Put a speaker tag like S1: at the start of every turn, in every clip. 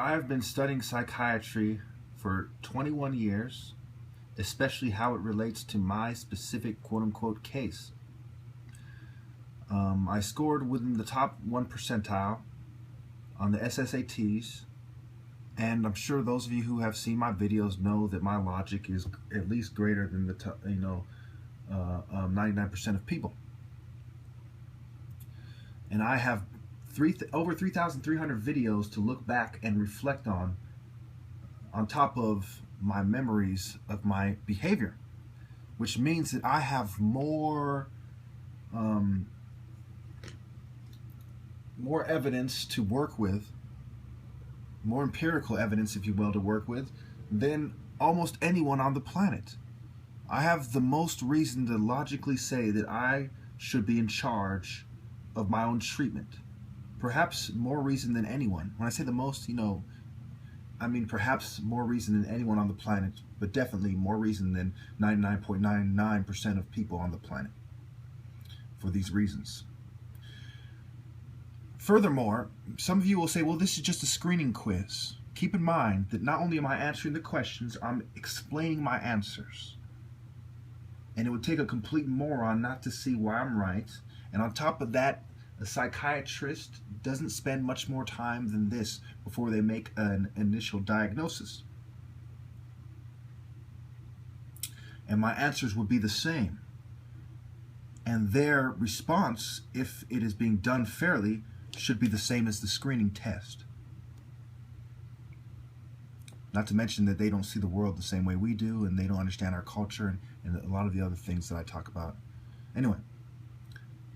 S1: I've been studying psychiatry for 21 years, especially how it relates to my specific quote-unquote case. I scored within the top 1 percentile on the SSATs, and I'm sure those of you who have seen my videos know that my logic is at least greater than the 99% of people. And I have over 3,300 videos to look back and reflect on top of my memories of my behavior, which means that I have more evidence to work with, more empirical evidence, if you will, to work with than almost anyone on the planet. I have the most reason to logically say that I should be in charge of my own treatment. Perhaps more reason than anyone. When I say the most, I mean perhaps more reason than anyone on the planet, but definitely more reason than 99.99% of people on the planet for these reasons. Furthermore, some of you will say, well, this is just a screening quiz. Keep in mind that not only am I answering the questions, I'm explaining my answers. And it would take a complete moron not to see why I'm right. And on top of that, a psychiatrist doesn't spend much more time than this before they make an initial diagnosis. And my answers would be the same. And their response, if it is being done fairly, should be the same as the screening test. Not to mention that they don't see the world the same way we do, and they don't understand our culture and a lot of the other things that I talk about. Anyway,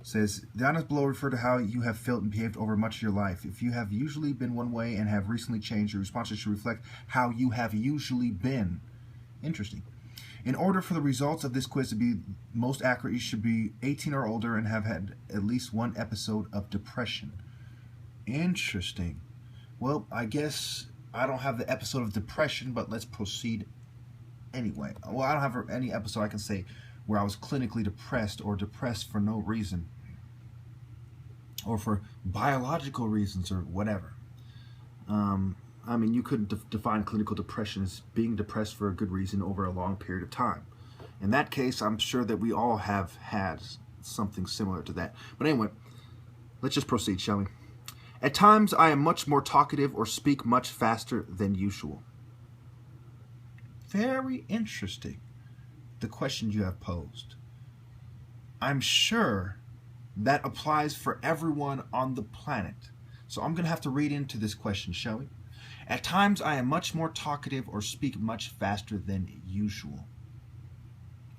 S1: it says, the items below refer to how you have felt and behaved over much of your life. If you have usually been one way and have recently changed, your responses should reflect how you have usually been. Interesting. In order for the results of this quiz to be most accurate, you should be 18 or older and have had at least one episode of depression. Interesting. Well, I guess I don't have the episode of depression, but let's proceed anyway. Well, I don't have any episode I can say where I was clinically depressed or depressed for no reason or for biological reasons or whatever. I mean, you could define clinical depression as being depressed for a good reason over a long period of time. In that case, I'm sure that we all have had something similar to that. But anyway, let's just proceed, shall we? At times, I am much more talkative or speak much faster than usual. Very interesting, the question you have posed. I'm sure that applies for everyone on the planet. So I'm going to have to read into this question, shall we? At times, I am much more talkative or speak much faster than usual.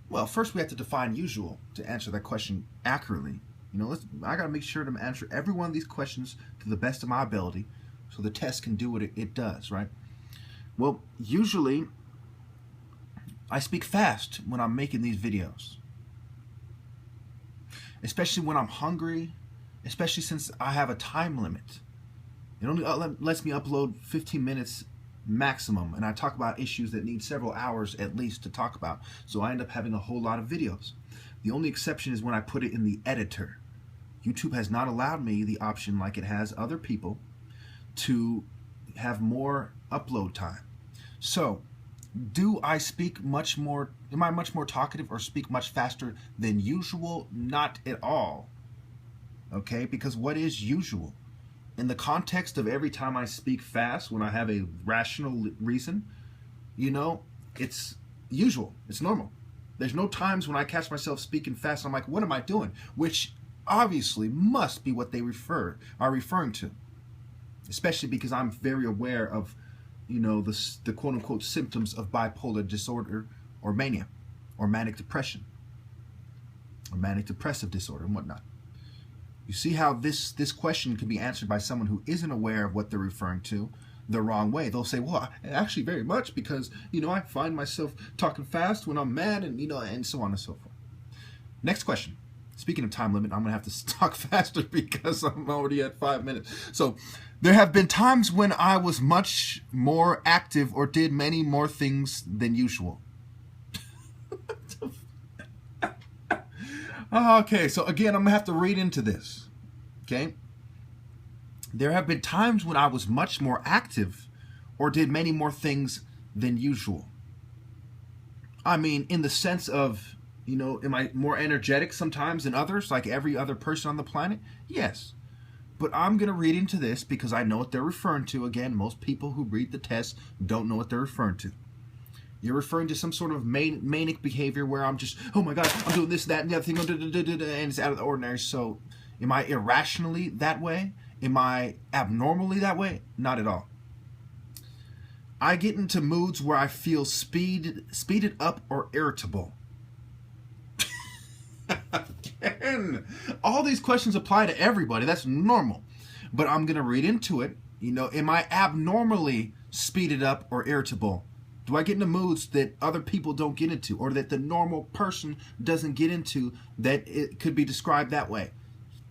S1: Well, first we have to define usual to answer that question accurately. I got to make sure to answer every one of these questions to the best of my ability so the test can do what it does, right? Well, usually I speak fast when I'm making these videos, especially when I'm hungry, especially since I have a time limit. It only lets me upload 15 minutes maximum, and I talk about issues that need several hours at least to talk about, so I end up having a whole lot of videos. The only exception is when I put it in the editor. YouTube has not allowed me the option, like it has other people, to have more upload time. So, do I speak much more, am I much more talkative or speak much faster than usual? Not at all. Okay, because what is usual? In the context of every time I speak fast, when I have a rational reason, it's usual, it's normal. There's no times when I catch myself speaking fast and I'm like, what am I doing? Which obviously must be what they are referring to. Especially because I'm very aware of, the quote-unquote symptoms of bipolar disorder or mania or manic depression or manic depressive disorder and whatnot. You see how this question can be answered by someone who isn't aware of what they're referring to the wrong way. They'll say, well, actually very much because, I find myself talking fast when I'm mad and, and so on and so forth. Next question. Speaking of time limit, I'm going to have to talk faster because I'm already at 5 minutes. So, there have been times when I was much more active or did many more things than usual. Okay, so again, I'm going to have to read into this. Okay? There have been times when I was much more active or did many more things than usual? I mean, in the sense of, you know, am I more energetic sometimes than others, like every other person on the planet? Yes. But I'm going to read into this because I know what they're referring to. Again, most people who read the test don't know what they're referring to. You're referring to some sort of manic behavior where I'm just, oh my God, I'm doing this, that, and the other thing, and it's out of the ordinary. So am I irrationally that way? Am I abnormally that way? Not at all. I get into moods where I feel speeded up or irritable. Again, all these questions apply to everybody. That's normal. But I'm going to read into it. You know, am I abnormally speeded up or irritable? Do I get into moods that other people don't get into, or that the normal person doesn't get into, that it could be described that way?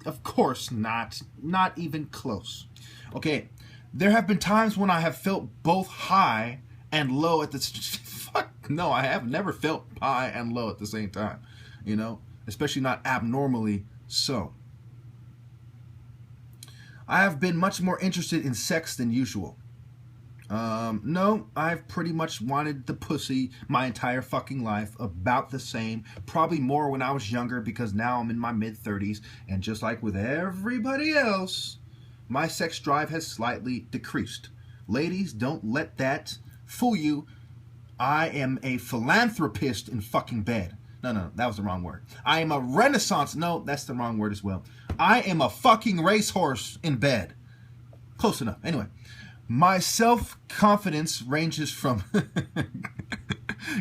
S1: Of course not. Not even close. Okay, there have been times when I have felt both high and low at the... Fuck, no, I have never felt high and low at the same time. You know, especially not abnormally so. I have been much more interested in sex than usual. No, I've pretty much wanted the pussy my entire fucking life, about the same, probably more when I was younger, because now I'm in my mid-30s, and just like with everybody else, my sex drive has slightly decreased. Ladies, don't let that fool you. I am a philanthropist in fucking bed. No, that was the wrong word. I am a renaissance. No, that's the wrong word as well. I am a fucking racehorse in bed. Close enough. Anyway, my self-confidence ranges from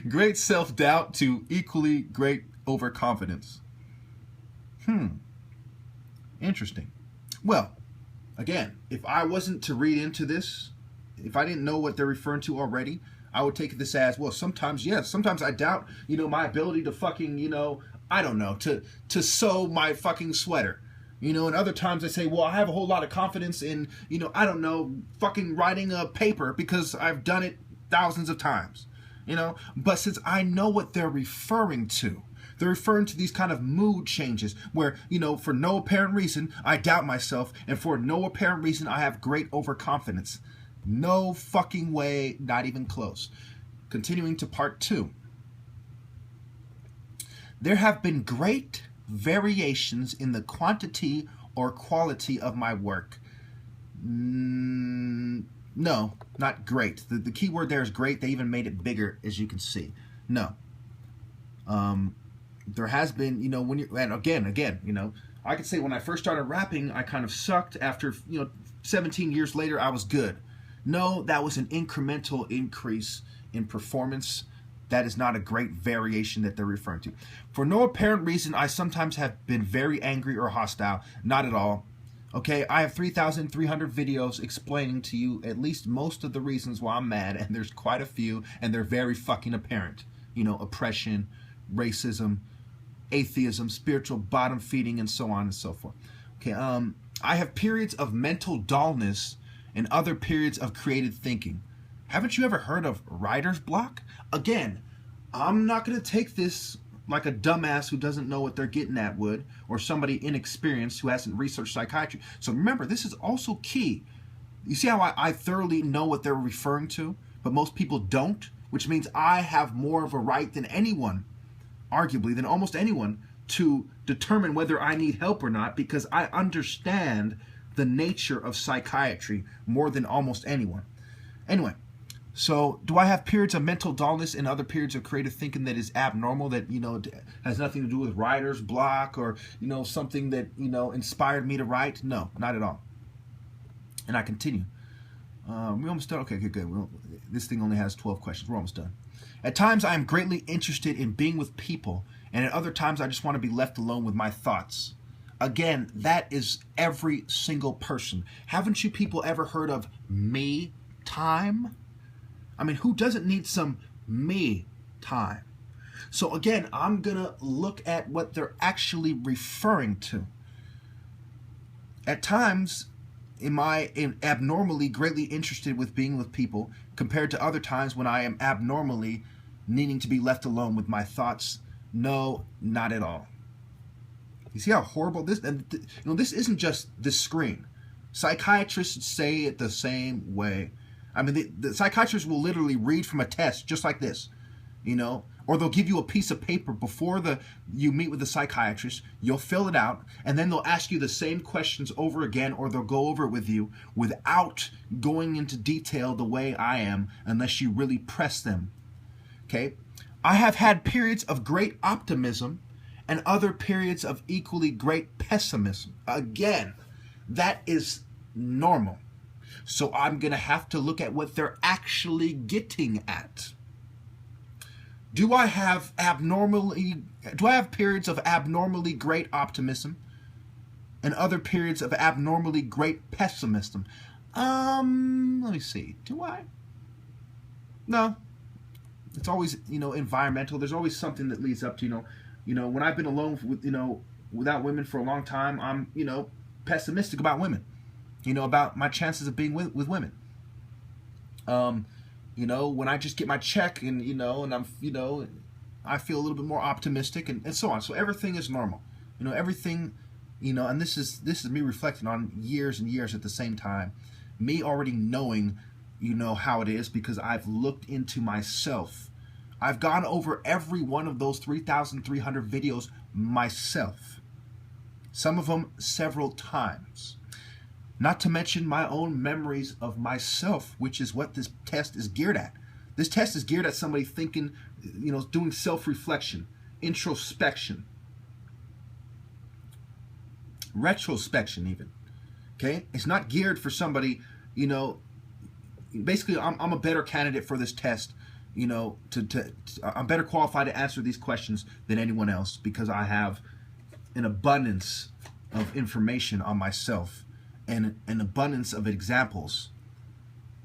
S1: great self-doubt to equally great overconfidence. Interesting. Well, again, if I wasn't to read into this, if I didn't know what they're referring to already, I would take this as, well, sometimes, yes, sometimes I doubt, you know, my ability to fucking, you know, I don't know, to sew my fucking sweater. You know, and other times I say, well, I have a whole lot of confidence in, you know, I don't know, fucking writing a paper because I've done it thousands of times, you know. But since I know what they're referring to these kind of mood changes where, you know, for no apparent reason, I doubt myself, and for no apparent reason, I have great overconfidence. No fucking way, not even close. Continuing to part 2. There have been great variations in the quantity or quality of my work. No, not great. The key word there is great. They even made it bigger, as you can see. No. There has been, you know, when you, and again, you know, I could say when I first started rapping, I kind of sucked. After, you know, 17 years later, I was good. No, that was an incremental increase in performance. That is not a great variation that they're referring to. For no apparent reason, I sometimes have been very angry or hostile. Not at all. Okay, I have 3,300 videos explaining to you at least most of the reasons why I'm mad, and there's quite a few, and they're very fucking apparent. You know, oppression, racism, atheism, spiritual bottom feeding, and so on and so forth. Okay, I have periods of mental dullness and other periods of creative thinking. Haven't you ever heard of writer's block? Again, I'm not going to take this like a dumbass who doesn't know what they're getting at would, or somebody inexperienced who hasn't researched psychiatry. So remember, this is also key. You see how I thoroughly know what they're referring to, but most people don't, which means I have more of a right than anyone, arguably, than almost anyone, to determine whether I need help or not, because I understand the nature of psychiatry more than almost anyone. Anyway, so do I have periods of mental dullness and other periods of creative thinking that is abnormal, that, you know, has nothing to do with writer's block or, you know, something that, you know, inspired me to write? No, not at all. And I continue. We almost done. Okay, good. This thing only has 12 questions. We're almost done. At times, I am greatly interested in being with people, and at other times, I just want to be left alone with my thoughts. Again, that is every single person. Haven't you people ever heard of me time? I mean, who doesn't need some me time? So again, I'm going to look at what they're actually referring to. At times, am I abnormally greatly interested with being with people compared to other times when I am abnormally needing to be left alone with my thoughts? No, not at all. You see how horrible this, and you know, this isn't just this screen. Psychiatrists say it the same way. I mean, the psychiatrists will literally read from a test just like this, you know, or they'll give you a piece of paper before you meet with the psychiatrist. You'll fill it out, and then they'll ask you the same questions over again, or they'll go over it with you without going into detail the way I am, unless you really press them. Okay? I have had periods of great optimism and other periods of equally great pessimism. Again, that is normal. So I'm going to have to look at what they're actually getting at. Do I have periods of abnormally great optimism and other periods of abnormally great pessimism? Let me see. Do I? No. It's always, environmental. There's always something that leads up to, when I've been alone with, without women for a long time, I'm, pessimistic about women, about my chances of being with women. When I just get my check and, and I'm, I feel a little bit more optimistic and so on. So everything is normal, everything, and this is me reflecting on years and years at the same time, me already knowing, how it is because I've looked into myself. I've gone over every one of those 3,300 videos myself. Some of them several times. Not to mention my own memories of myself, which is what this test is geared at. This test is geared at somebody thinking, doing self-reflection, introspection, retrospection even. Okay? It's not geared for somebody, basically I'm a better candidate for this test, I'm better qualified to answer these questions than anyone else because I have an abundance of information on myself and an abundance of examples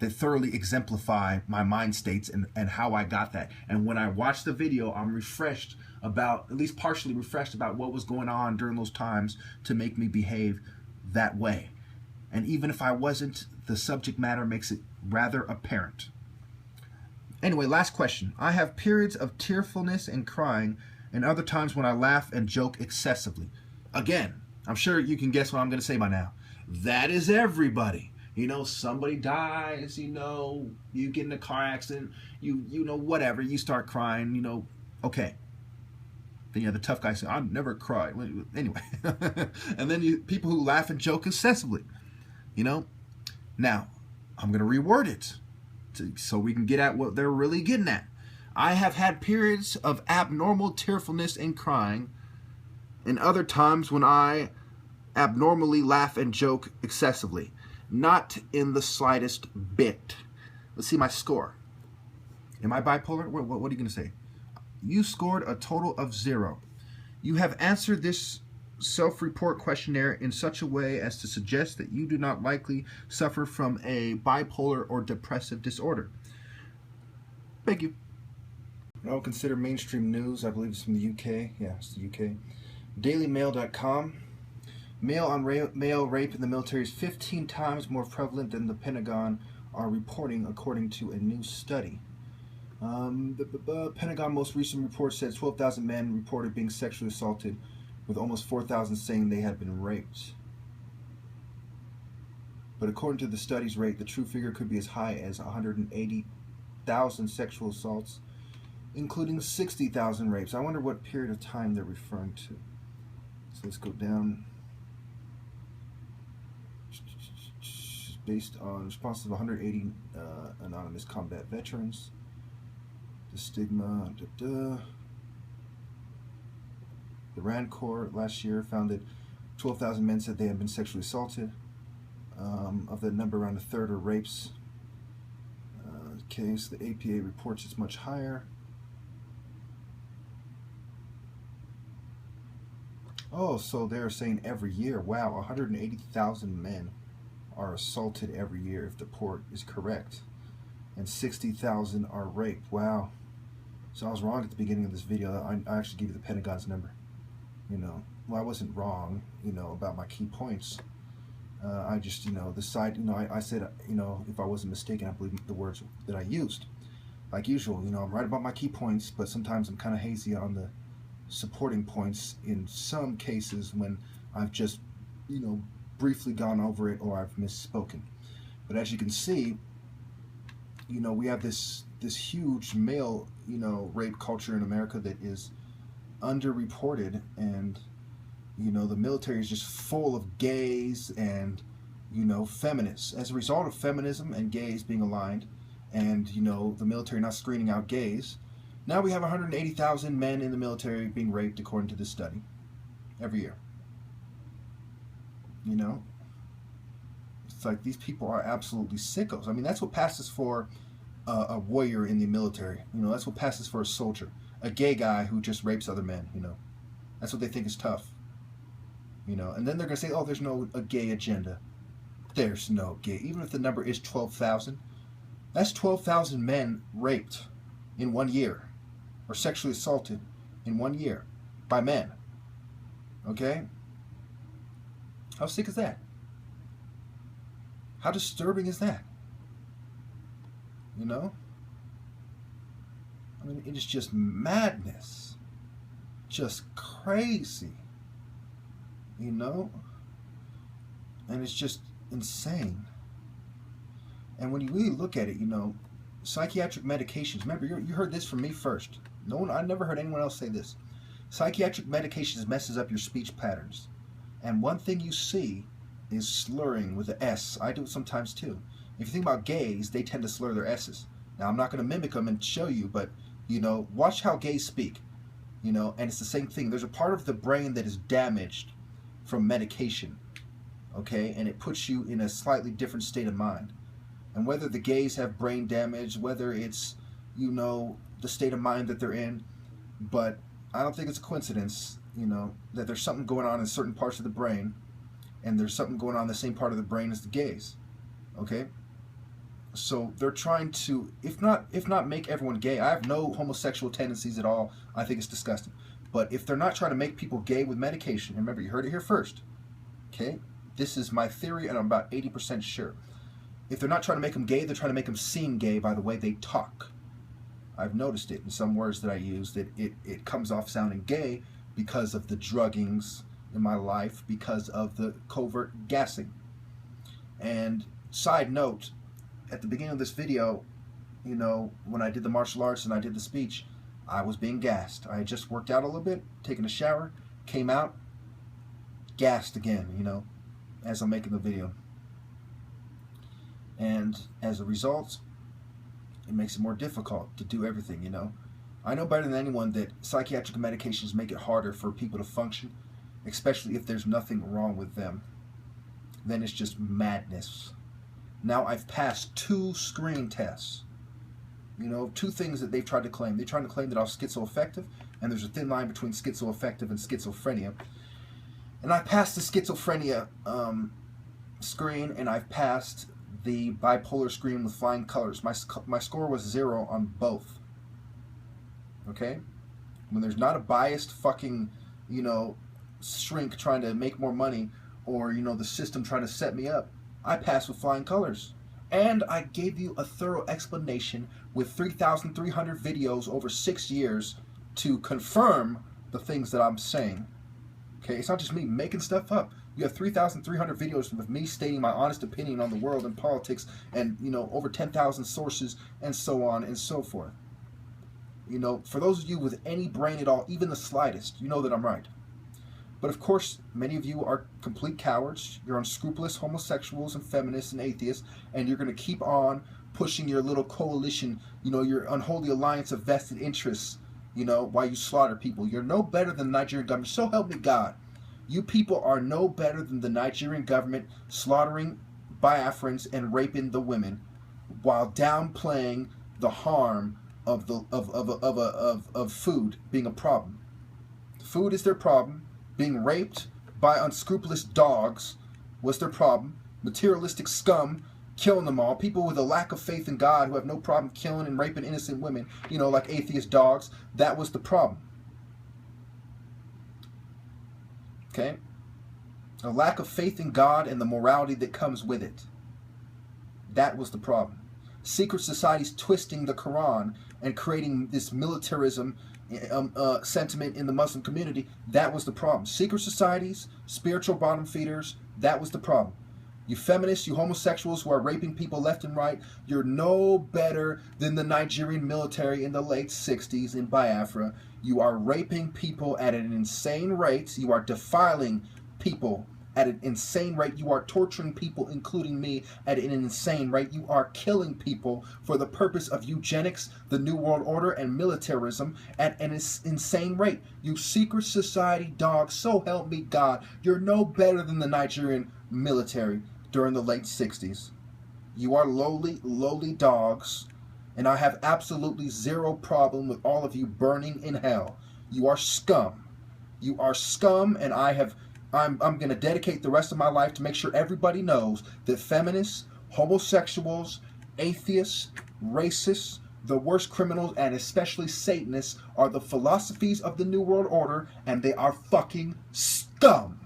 S1: that thoroughly exemplify my mind states and how I got that. And when I watch the video, I'm refreshed about, at least partially refreshed about what was going on during those times to make me behave that way. And even if I wasn't, the subject matter makes it rather apparent. Anyway, last question. I have periods of tearfulness and crying and other times when I laugh and joke excessively. Again, I'm sure you can guess what I'm going to say by now. That is everybody. Somebody dies, you get in a car accident, whatever, you start crying, okay. Then you have the tough guy saying, I've never cried. Anyway. And then people who laugh and joke excessively, Now, I'm going to reword it so we can get at what they're really getting at. I have had periods of abnormal tearfulness and crying and other times when I abnormally laugh and joke excessively. Not in the slightest bit. Let's see my score. Am I bipolar? What are you going to say? You scored a total of 0. You have answered this self-report questionnaire in such a way as to suggest that you do not likely suffer from a bipolar or depressive disorder. Thank you. I'll consider mainstream news. I believe it's from the UK. Yeah, it's the UK. DailyMail.com. Male rape in the military is 15 times more prevalent than the Pentagon are reporting, according to a new study. The Pentagon most recent report said 12,000 men reported being sexually assaulted, with almost 4,000 saying they had been raped. But according to the study's rate, the true figure could be as high as 180,000 sexual assaults, including 60,000 rapes. I wonder what period of time they're referring to. So let's go down. Based on responses of 180 anonymous combat veterans. The stigma. The RAND Corps last year found that 12,000 men said they had been sexually assaulted. Of that number, around a third are rapes. Case the APA reports it's much higher. Oh, so they're saying every year. Wow, 180,000 men are assaulted every year if the report is correct, and 60,000 are raped. Wow. So I was wrong at the beginning of this video. I actually gave you the Pentagon's number. Well, I wasn't wrong, about my key points. I just, the side, I said, if I wasn't mistaken, I believe the words that I used. Like usual, I'm right about my key points, but sometimes I'm kind of hazy on the supporting points in some cases when I've just, briefly gone over it or I've misspoken. But as you can see, you know, we have this huge male, you know, rape culture in America that is underreported, and you know, the military is just full of gays and, you know, feminists. As a result of feminism and gays being aligned, and you know, the military not screening out gays, now we have 180,000 men in the military being raped, according to this study, every year. You know, it's like these people are absolutely sickos. I mean, that's what passes for a warrior in the military. You know, that's what passes for a soldier. A gay guy who just rapes other men, you know. That's what they think is tough. You know, and then they're going to say, oh, there's no a gay agenda. There's no gay. Even if the number is 12,000, that's 12,000 men raped in 1 year, or sexually assaulted in 1 year by men. Okay? How sick is that? How disturbing is that? You know? I mean, it is just madness. Just crazy. You know? And it's just insane. And when you really look at it, you know, psychiatric medications, remember, you heard this from me first. No one, I never heard anyone else say this. Psychiatric medications messes up your speech patterns. And one thing you see is slurring with the S. I do it sometimes too. If you think about gays, they tend to slur their S's. Now, I'm not going to mimic them and show you, but, you know, watch how gays speak. You know, and it's the same thing. There's a part of the brain that is damaged from medication, okay? And it puts you in a slightly different state of mind. And whether the gays have brain damage, whether it's, you know, the state of mind that they're in, but I don't think it's a coincidence, you know, that there's something going on in certain parts of the brain, and there's something going on in the same part of the brain as the gays, okay? So they're trying to, if not make everyone gay. I have no homosexual tendencies at all. I think it's disgusting. But if they're not trying to make people gay with medication, remember, you heard it here first, okay? This is my theory, and I'm about 80% sure. If they're not trying to make them gay, they're trying to make them seem gay by the way they talk. I've noticed it in some words that I use, that it comes off sounding gay because of the druggings in my life, because of the covert gassing. And side note, at the beginning of this video, you know, when I did the martial arts and I did the speech, I was being gassed. I had just worked out a little bit, taken a shower, came out, gassed again, you know, as I'm making the video. And as a result, it makes it more difficult to do everything, you know. I know better than anyone that psychiatric medications make it harder for people to function, especially if there's nothing wrong with them. Then it's just madness. Now I've passed 2 screen tests. You know, 2 things that they've tried to claim. They tried to claim that I was schizoaffective, and there's a thin line between schizoaffective and schizophrenia. And I passed the schizophrenia screen, and I've passed the bipolar screen with flying colors. My score was 0 on both. Okay? When there's not a biased fucking, you know, shrink trying to make more money, or, you know, the system trying to set me up, I passed with flying colors. And I gave you a thorough explanation with 3,300 videos over 6 years to confirm the things that I'm saying. Okay? It's not just me making stuff up. You have 3,300 videos with me stating my honest opinion on the world and politics, and, you know, over 10,000 sources, and so on and so forth. You know, for those of you with any brain at all, even the slightest, you know that I'm right. But of course, many of you are complete cowards. You're unscrupulous homosexuals and feminists and atheists, and you're going to keep on pushing your little coalition, you know, your unholy alliance of vested interests, you know, while you slaughter people. You're no better than the Nigerian government. So help me God. You people are no better than the Nigerian government slaughtering Biafrans and raping the women while downplaying the harm of food being a problem. Food is their problem. Being raped by unscrupulous dogs was their problem. Materialistic scum killing them all. People with a lack of faith in God who have no problem killing and raping innocent women, you know, like atheist dogs. That was the problem. Okay? A lack of faith in God and the morality that comes with it. That was the problem. Secret societies twisting the Quran and creating this militarism sentiment in the Muslim community. That was the problem. Secret societies, spiritual bottom feeders, that was the problem. You feminists, you homosexuals who are raping people left and right, you're no better than the Nigerian military in the late 60s in Biafra. You are raping people at an insane rate. You are defiling people at an insane rate. You are torturing people, including me, at an insane rate. You are killing people for the purpose of eugenics, the New World Order, and militarism at an insane rate. You secret society dogs, so help me God, you're no better than the Nigerian military during the late 60s. You are lowly dogs, and I have absolutely zero problem with all of you burning in hell. You are scum. You are scum, and I'm going to dedicate the rest of my life to make sure everybody knows that feminists, homosexuals, atheists, racists, the worst criminals, and especially Satanists are the philosophies of the New World Order, and they are fucking scum.